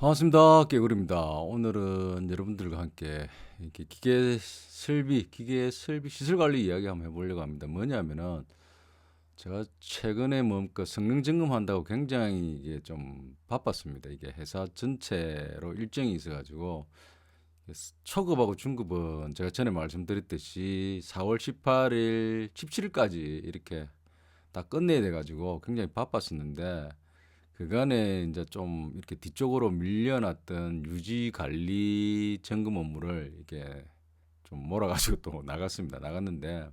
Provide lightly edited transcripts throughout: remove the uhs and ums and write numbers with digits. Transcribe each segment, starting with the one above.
반갑습니다. 깨구리입니다. 오늘은 여러분들과 함께 이렇게 기계 설비 시설 관리 이야기 한번 해보려고 합니다. 뭐냐면은 제가 최근에 뭔가 성능 점검한다고 굉장히 이게 좀 바빴습니다. 이게 회사 전체로 일정이 있어가지고 초급하고 중급은 제가 전에 말씀드렸듯이 4월 18일, 17일까지 이렇게 다 끝내야 돼가지고 굉장히 바빴었는데 그간에 이제 좀 이렇게 뒤쪽으로 밀려났던 유지 관리 점검 업무를 이게 좀 몰아가지고 또 나갔습니다. 나갔는데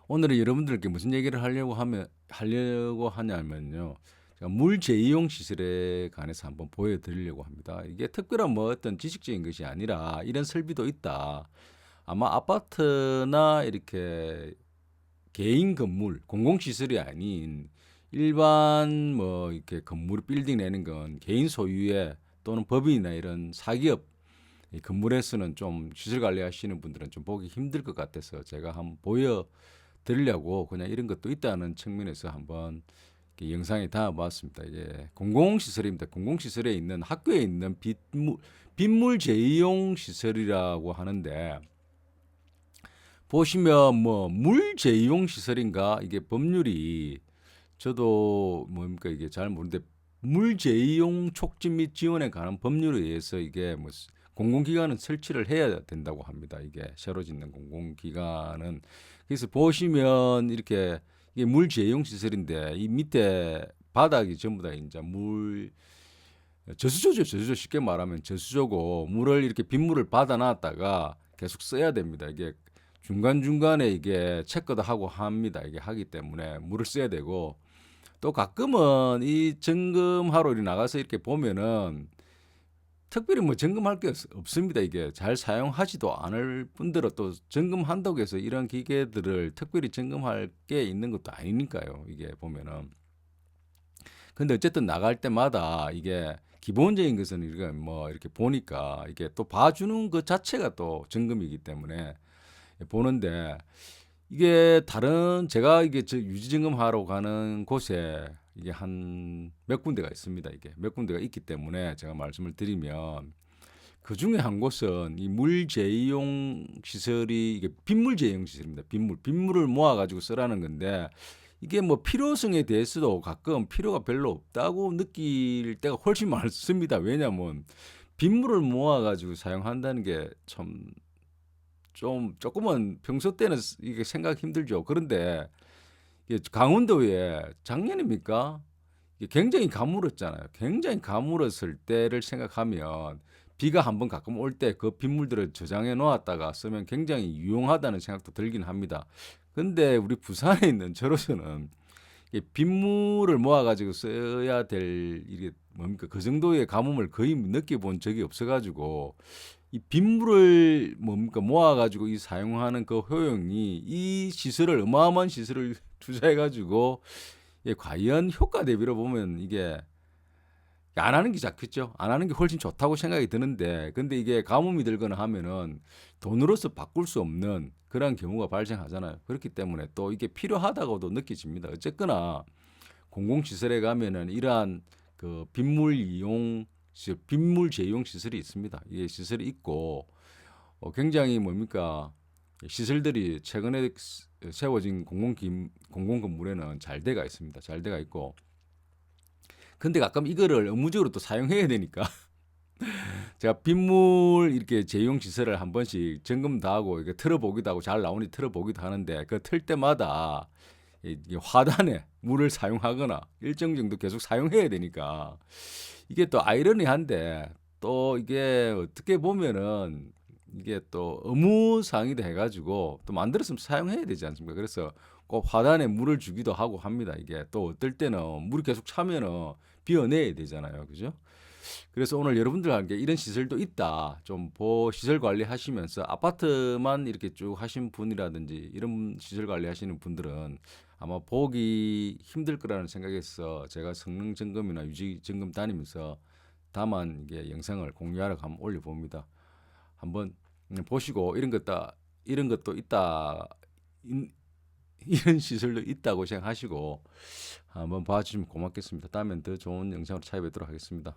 오늘은 여러분들께 무슨 얘기를 하려고 하냐면요. 제가 물 재이용 시설에 관해서 한번 보여드리려고 합니다. 이게 특별한 뭐 어떤 지식적인 것이 아니라 이런 설비도 있다. 아마 아파트나 이렇게 개인 건물, 공공시설이 아닌 일반 뭐 이렇게 건물 빌딩 내는 건 개인 소유의 또는 법인이나 이런 사기업 건물에서는 좀 시설 관리하시는 분들은 좀 보기 힘들 것 같아서 제가 한번 보여드리려고 그냥 이런 것도 있다는 측면에서 한번 영상에 담아봤습니다. 이게 공공시설입니다. 공공시설에 있는 학교에 있는 빗물 재이용 시설이라고 하는데 보시면 뭐 물 재이용 시설인가 이게 법률이 저도 뭡니까 이게 잘 모르는데 물 재이용 촉진 및 지원에 관한 법률에 의해서 이게 뭐 공공기관은 설치를 해야 된다고 합니다. 이게 새로 짓는 공공기관은 그래서 보시면 이렇게 이게 물 재이용 시설인데 이 밑에 바닥이 전부 다 이제 물 저수조죠. 저수조 쉽게 말하면 저수조고 물을 이렇게 빗물을 받아놨다가 계속 써야 됩니다. 이게 중간중간에 이게 체크도 하고 합니다. 이게 하기 때문에 물을 써야 되고 또 가끔은 이 점검하러 나가서 이렇게 보면은 특별히 뭐 점검할 게 없습니다. 이게 잘 사용하지도 않을 뿐더러 또 점검한다고 해서 이런 기계들을 특별히 점검할 게 있는 것도 아니니까요. 이게 보면은. 근데 어쨌든 나갈 때마다 이게 기본적인 것은 우리가 뭐 이렇게 보니까 이게 또 봐주는 것 자체가 또 점검이기 때문에 보는데 이게 다른 제가 이게 저 유지 점검하러 가는 곳에 이게 한 몇 군데가 있습니다. 이게 몇 군데가 있기 때문에 제가 말씀을 드리면 그 중에 한 곳은 이 물 재이용 시설이 이게 빗물 재이용 시설입니다. 빗물을 모아 가지고 쓰라는 건데 이게 뭐 필요성에 대해서도 가끔 필요가 별로 없다고 느낄 때가 훨씬 많습니다. 왜냐하면 빗물을 모아 가지고 사용한다는 게 참 좀 조금은 평소 때는 이게 생각 힘들죠. 그런데 이게 강원도에 작년입니까? 이게 굉장히 가물었잖아요. 굉장히 가물었을 때를 생각하면 비가 한번 가끔 올 때 그 빗물들을 저장해 놓았다가 쓰면 굉장히 유용하다는 생각도 들긴 합니다. 근데 우리 부산에 있는 저로서는 이 빗물을 모아가지고 써야 될 이게 뭡니까 그 정도의 가뭄을 거의 느껴본 적이 없어가지고 이 빗물을 뭡니까 모아가지고 이 사용하는 그 효용이 이 시설을 어마어마한 시설을 투자해가지고 예, 과연 효과 대비로 보면 이게 안 하는 게 좋겠죠. 안 하는 게 훨씬 좋다고 생각이 드는데, 근데 이게 가뭄이 들거나 하면은 돈으로서 바꿀 수 없는 그런 경우가 발생하잖아요. 그렇기 때문에 또 이게 필요하다고도 느껴집니다. 어쨌거나 공공시설에 가면은 이러한 그 빗물 재이용 시설이 있습니다. 이게 시설이 있고, 굉장히 뭡니까 시설들이 최근에 세워진 공공 건물에는 잘 돼가 있습니다. 잘 돼가 있고, 근데 가끔 이거를 업무적으로 또 사용해야 되니까 제가 빗물 이렇게 재용 시설을 한 번씩 점검 다 하고 이게 틀어보기도 하고 잘 나오니 틀어보기도 하는데 그 틀 때마다 이 화단에 물을 사용하거나 일정 정도 계속 사용해야 되니까 이게 또 아이러니한데 또 이게 어떻게 보면은 이게 또 의무사항이다 해가지고 또 만들었으면 사용해야 되지 않습니까? 그래서 꼭 화단에 물을 주기도 하고 합니다. 이게 또 어떨 때는 물이 계속 차면은 비워내야 되잖아요. 그죠? 그래서 오늘 여러분들과 함께 이런 시설도 있다. 좀 시설 관리하시면서 아파트만 이렇게 쭉 하신 분이라든지 이런 시설 관리하시는 분들은 아마 보기 힘들 거라는 생각에서 제가 성능 점검이나 유지 점검 다니면서 다만 이게 영상을 공유하러 한번 올려봅니다. 한번 보시고 이런 것도 있다. 이런 시설도 있다고 생각하시고 한번 봐주시면 고맙겠습니다. 다음엔 더 좋은 영상으로 찾아뵙도록 하겠습니다.